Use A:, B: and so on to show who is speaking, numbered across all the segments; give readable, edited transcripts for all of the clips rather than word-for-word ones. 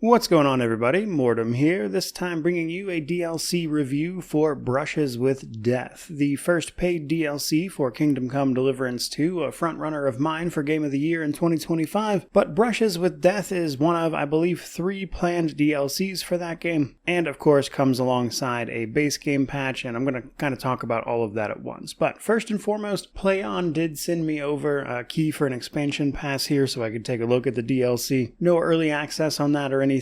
A: What's going on, everybody? Mortem here, this time bringing you a DLC review for Brushes with Death, the first paid DLC for Kingdom Come Deliverance 2, a frontrunner of mine for Game of the Year in 2025, but Brushes with Death is one of, I believe, 3 planned DLCs for that game, and of course comes alongside a base game patch, and I'm going to kind of talk about all of that at once. But first and foremost, PlayOn did send me over a key for an expansion pass here so I could take a look at the DLC. No early access on that or anything.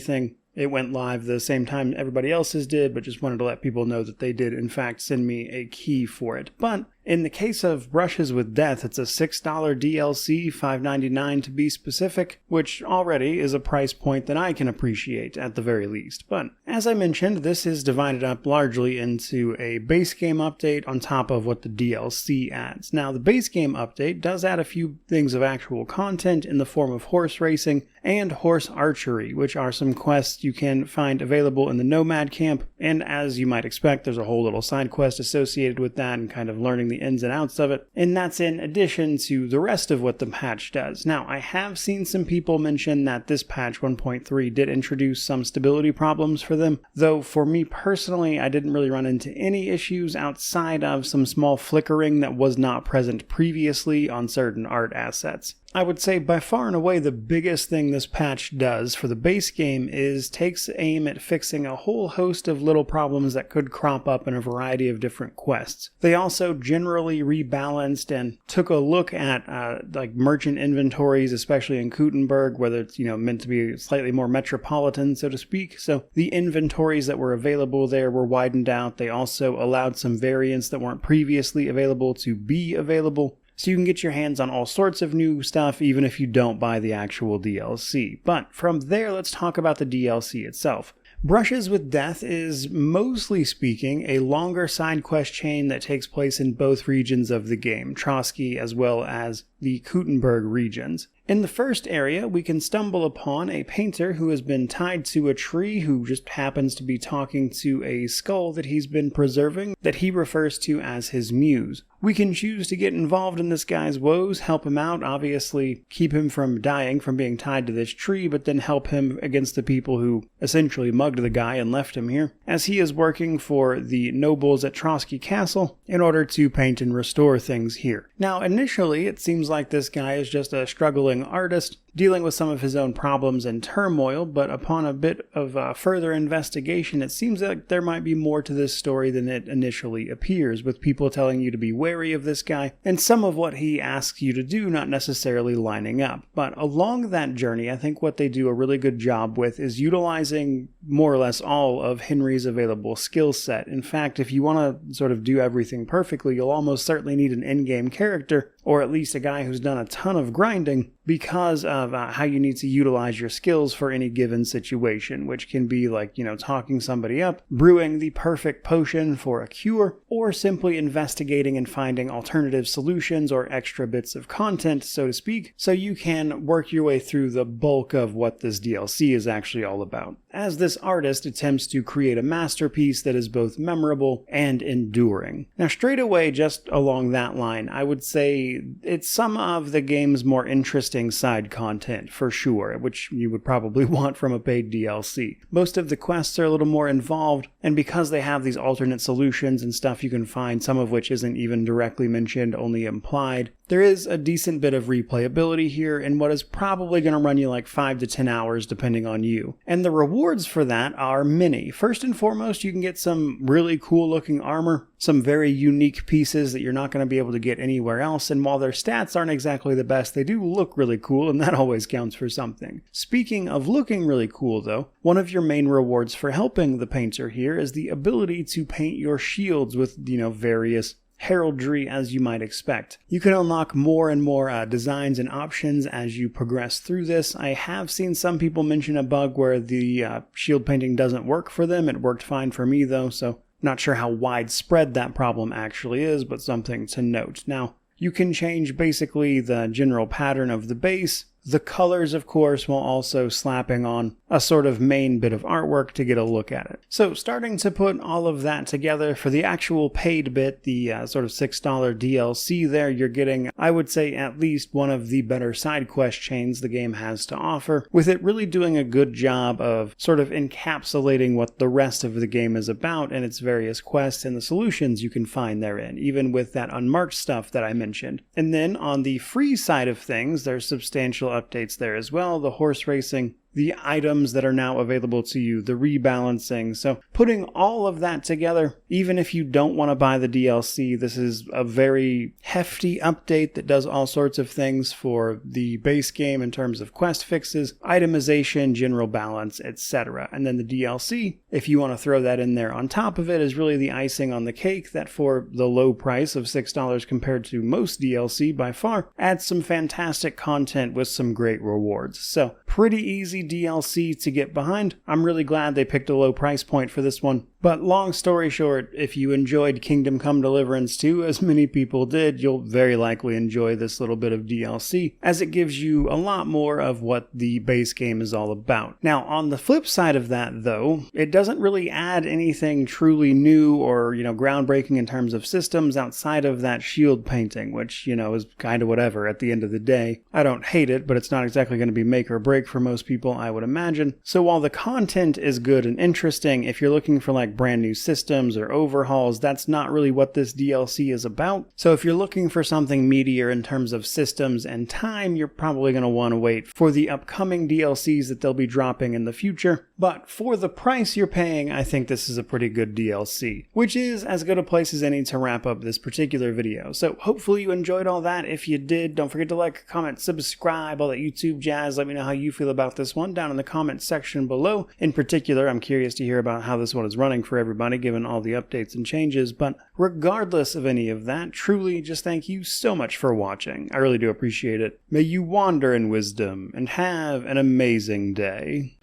A: It went live the same time everybody else's did, but just wanted to let people know that they did in fact send me a key for it. But in the case of Brushes with Death, it's a $6 DLC, $5.99 to be specific, which already is a price point that I can appreciate at the very least. But as I mentioned, this is divided up largely into a base game update on top of what the DLC adds. Now, the base game update does add a few things of actual content in the form of horse racing and horse archery, which are some quests you can find available in the Nomad camp, and as you might expect, there's a whole little side quest associated with that and kind of learning the ins and outs of it, and that's in addition to the rest of what the patch does. Now, I have seen some people mention that this patch 1.3 did introduce some stability problems for them, though for me personally, I didn't really run into any issues outside of some small flickering that was not present previously on certain art assets. I would say by far and away the biggest thing this patch does for the base game is takes aim at fixing a whole host of little problems that could crop up in a variety of different quests. They also generally rebalanced and took a look at like merchant inventories, especially in Kuttenberg, whether it's meant to be slightly more metropolitan, so to speak. So the inventories that were available there were widened out. They also allowed some variants that weren't previously available to be available. So you can get your hands on all sorts of new stuff even if you don't buy the actual DLC. But from there, let's talk about the DLC itself. Brushes with Death is, mostly speaking, a longer side quest chain that takes place in both regions of the game, Trotsky as well as the Kuttenberg regions. In the first area, we can stumble upon a painter who has been tied to a tree who just happens to be talking to a skull that he's been preserving that he refers to as his muse. We can choose to get involved in this guy's woes, help him out, obviously keep him from dying from being tied to this tree, but then help him against the people who essentially mugged the guy and left him here, as he is working for the nobles at Trotsky Castle in order to paint and restore things here. Now, initially, it seems like this guy is just a struggling artist dealing with some of his own problems and turmoil, but upon a bit of further investigation, it seems like there might be more to this story than it initially appears, with people telling you to be wary of this guy, and some of what he asks you to do not necessarily lining up. But along that journey, I think what they do a really good job with is utilizing more or less all of Henry's available skill set. In fact, if you want to sort of do everything perfectly, you'll almost certainly need an in-game character, or at least a guy who's done a ton of grinding, because of how you need to utilize your skills for any given situation, which can be like, talking somebody up, brewing the perfect potion for a cure, or simply investigating and finding alternative solutions or extra bits of content, so to speak, so you can work your way through the bulk of what this DLC is actually all about, as this artist attempts to create a masterpiece that is both memorable and enduring. Now, straight away, just along that line, I would say it's some of the game's more interesting side content, for sure, which you would probably want from a paid DLC. Most of the quests are a little more involved, and because they have these alternate solutions and stuff you can find, some of which isn't even directly mentioned, only implied, there is a decent bit of replayability here in what is probably going to run you like 5 to 10 hours depending on you. And the rewards for that are many. First and foremost, you can get some really cool looking armor, some very unique pieces that you're not going to be able to get anywhere else, and while their stats aren't exactly the best, they do look really cool, and that always counts for something. Speaking of looking really cool though, one of your main rewards for helping the painter here is the ability to paint your shields with, various heraldry as you might expect. You can unlock more and more designs and options as you progress through this. I have seen some people mention a bug where the shield painting doesn't work for them. It worked fine for me though, so not sure how widespread that problem actually is, but something to note. Now, you can change basically the general pattern of the base, the colors, of course, while also slapping on a sort of main bit of artwork to get a look at it. So starting to put all of that together for the actual paid bit, the sort of $6 DLC there, you're getting, I would say, at least one of the better side quest chains the game has to offer, with it really doing a good job of sort of encapsulating what the rest of the game is about and its various quests and the solutions you can find therein, even with that unmarked stuff that I mentioned. And then on the free side of things, there's substantial updates there as well, the horse racing, the items that are now available to you, the rebalancing. So putting all of that together, even if you don't want to buy the DLC, this is a very hefty update that does all sorts of things for the base game in terms of quest fixes, itemization, general balance, etc. And then the DLC, if you want to throw that in there on top of it, is really the icing on the cake that for the low price of $6 compared to most DLC by far, adds some fantastic content with some great rewards. So pretty easy DLC to get behind. I'm really glad they picked a low price point for this one. But long story short, if you enjoyed Kingdom Come Deliverance 2, as many people did, you'll very likely enjoy this little bit of DLC, as it gives you a lot more of what the base game is all about. Now, on the flip side of that, though, it doesn't really add anything truly new or, groundbreaking in terms of systems outside of that shield painting, which, is kind of whatever at the end of the day. I don't hate it, but it's not exactly going to be make or break for most people, I would imagine. So while the content is good and interesting, if you're looking for brand new systems or overhauls, that's not really what this DLC is about. So if you're looking for something meatier in terms of systems and time, you're probably going to want to wait for the upcoming DLCs that they'll be dropping in the future. But for the price you're paying, I think this is a pretty good DLC, which is as good a place as any to wrap up this particular video. So hopefully you enjoyed all that. If you did, don't forget to like, comment, subscribe, all that YouTube jazz. Let me know how you feel about this one down in the comment section below. In particular, I'm curious to hear about how this one is running for everybody, given all the updates and changes. But regardless of any of that, truly just thank you so much for watching. I really do appreciate it. May you wander in wisdom and have an amazing day.